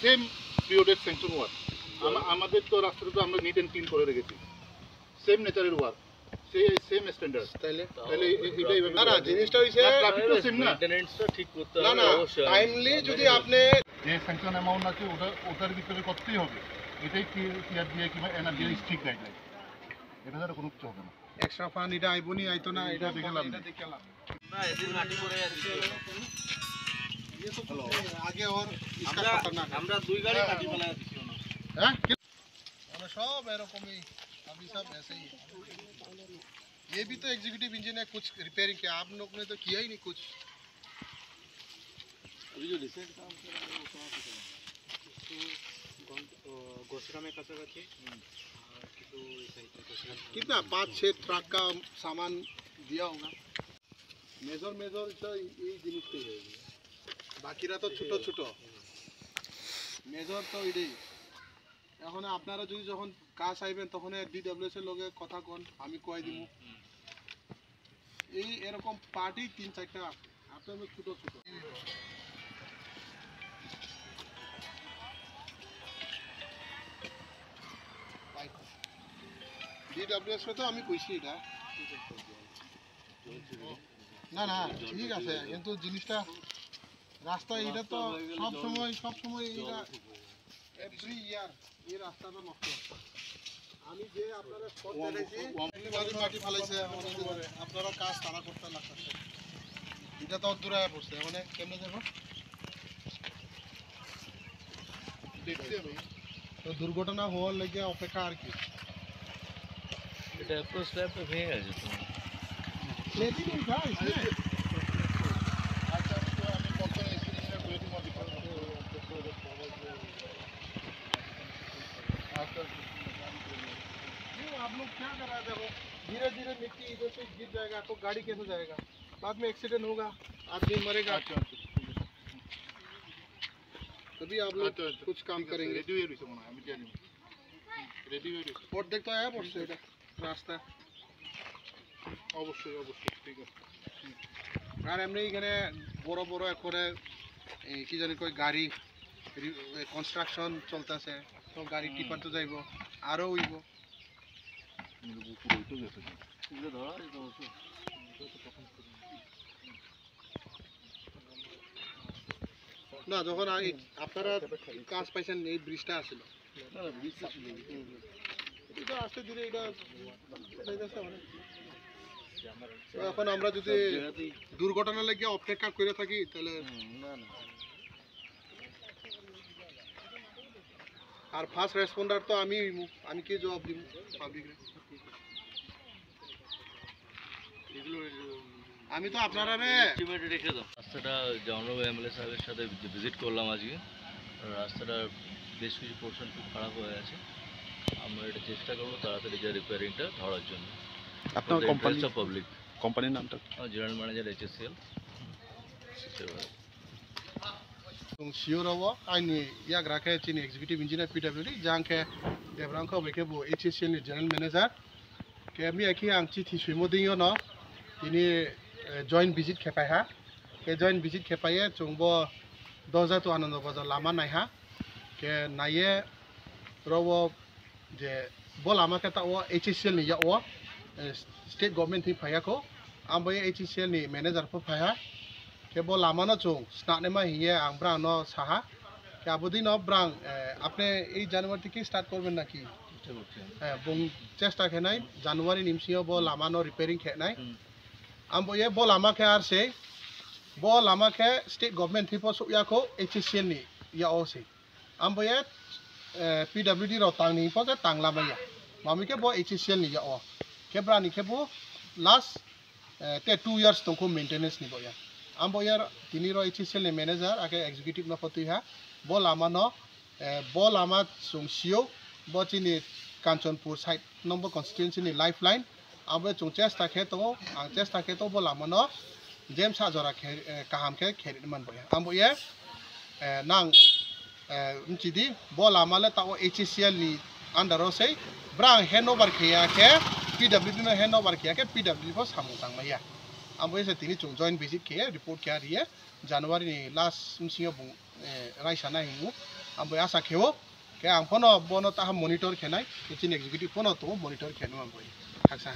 Same পিরিয়ডের sanction work আমাদের তো রাস্তাটা তো আমরা নিট অ্যান্ড ক্লিন করে রেখেছি সেম নেচারের ওয়ার্ক সেম স্ট্যান্ডার্ড তাহলে এটাই না না জিনিসটা হইছে ট্রাফিক তো সেম না মেইনটেনেন্সটা ঠিক করতে না হবে না অবশ্যই টাইমলি যদি আপনি যে স্যাংশন অ্যামাউন্ট আছে ওটার ভিতরে করতেই হবে এটাই টিআর দিয়ে কিংবা এনআরডিএর স্ট্রিক্ট গাইডলাইন এটা ছাড়া কোনো কিছু হবে না এক্সট্রা ফান্ড এটা আইবনি আইতো না এটা দেখে লাভ এটা নেই। দেখে লাভ না এদিন মাটি করে আছে ये तो आगे और इसका खतरनाक है আমরা দুই গাড়ি মাটি ফেলা দিছি না হ্যাঁ और सब एरकम ही अभी सब ऐसे ही है। ये भी तो एग्जीक्यूटिव इंजीनियर ने कुछ रिपेयरिंग किया आप लोग ने तो किया ही नहीं कुछ अभी जो रिसेंट काम कर रहे हैं वो कहाँ पे कर तो घोषणा में कैसे रखे तो कितना 5-6 ट्रक का सामान दिया होगा मेजर मेजर तो ये जिनिस पे है বাকিরা তো ছোট ছোট মেজর তো এটাই এখন আপনারা যদি যখন কাজ আইবেন তখন ডিডব্লিউএস এর লগে কথা কোন আমি কই দিমু এই এরকম পার্টি 3-4টা আপনাদের ছোট ছোট ডিডব্লিউএস তো আমি কইছি এটা না না ঠিক আছে কিন্তু জিনিসটা রাস্তা এটা তো সব সময় এটা এভরি ইয়ার এই রাস্তাটা নষ্ট হয় আমি যে আপনারা স্পট দেখাইছি বাড়ি মাটি ফেলাইছে আপনারা কাজ তারা করতে লাগতেছে এটা তো দূরে পড়ছে মানে কেমনে যাব দেখছি আমি তো দুর্ঘটনা হওয়ার লাগে অপেক্ষা আর কি এটা অ্যাপ্রোচ ল্যাপে ভেঙে গেছে তো লেডি নেই গাইস আচ্ছা তো আমি কখন এসে করে দিব आप लोग क्या कर रहे हैं देखो धीरे धीरे मिट्टी इधर से गिर जाएगा तो गाड़ी कैसे जाएगा बाद में एक्सीडेंट होगा आदमी मरेगा तभी आप लोग कुछ काम करेंगे রেডি হয়ে রইছে মনে হয় আমি জানি রেডি হয়ে রইছে और देखते आया पड़ছে এটা রাস্তা অবশ্যই ঠিক আছে আর এমনি এখানে বড় বড় করে কি জানি কই গাড়ি কনস্ট্রাকশন চলতেছে তো গাড়ি টিপার তো যাইব আরো হইব এগুলো ধরা এটা না যখন আপনারা কাজ পাইছেন এই ব্রিজটা আছিল না না বিশ্বাস নেই এটা আস্তে ধীরে এটা যাইতেছে অনেক তো এখন আমরা যদি দুর্ঘটনা লেগে অপেক্ষা করে থাকি তাহলে না না আর ফার্স্ট রেসপন্ডার তো আমি কি জবাব দিব পাবলিক এগুলো আমি তো আপনারা এস্টিমেট রেখে দাও রাস্তাটা জনরব এমএলএ সাহেবের সাথে ভিজিট করলাম আজকে রাস্তাটা বেশ কিছু পোর্শন খুব খারাপ হয়ে আছে আমরা এটা চেষ্টা করবো তাড়াতাড়ি যা রিপেয়ারিংটা ধরার জন্য আপনার কোম্পানি পাবলিক কোম্পানির নামটা জেনারেল ম্যানেজার এইচএসসিএল सियोराव आंनि याग्राखे चिनि एक्जिक्यूटिव इंजीनियर पिडब्लिउडि जांखे देब्रांखौ बेखे बो एचएससीएल नि जनरल मैनेजर के मी आखि आं चिथि सुइमोदियो न तिनि जॉइंट विजिट खेपायहा के जॉइंट विजिट खेपाये चुंबो दजा तो आनंद बाजार लामा नायहा के नाये रव जे बो लामा के ताओ एचएससीएल नि याओ स्टेट गवर्नमेंट नि फायाखौ आंबो एचएससीएल नि मैनेजर फो फाया केवल लामानो चुं स्नाने मा हिये आं ब्रां न साहा के आबुदी न ब्रां आपने এই জানুয়ারি থেকে স্টার্ট করবেন নাকি হ্যাঁ বং চেষ্টা খেনাই জানুয়ারি নিমসিও ব লামানো রিপেয়ারিং খেনাই আমবো এ ব লামাকে আর সে ব লামাকে স্টেট গভর্নমেন্ট থিপো সুয়াখো এইচএসসিএল नि या ओसे আমবো এ পিডব্লিউডি র তাंनि পজে तांलामाया मामिके ब এইচএসসিএल नि या ओ केब्रानि केबो लास्ट 2 ইয়ার্স तंखो मेंटेनेंस नि बया आंबो यार तिनिरो एचएससीएल नि मैनेजर आके एग्जीक्यूटिव न फतिहा ब लामा न ब लामा सुंसियो ब चिनि कांचनपुर साइड नंबर कन्स्टिट्युएंसी नि लाइफलाइन आंबो चुं चेष्टा खे तो आं चेष्टा खे तो ब लामा न जेम्स हाजरा खे काहाम खे खेरि मन बया आंबो ये नां मिथिदि ब लामा ले ताओ एचएससीएल नि अंडरो से ब्रां हैंडओवर खेया के पीडब्ल्यूडी न हैंडओवर खेया के पीडब्ल्यूडी को सामु तांमाया आंबो एसे तिनि चुं जॉइन विजिट के रिपोर्ट के रिये जनवरी नि लास्ट सिंसियो रायसाना हिमु आं बे आसा खेवो के आं फनो बनो ताहा मनिटर खेनाय चिन एग्जीक्यूटिव फनो तो मनिटर खेनो आं बे थाक्सा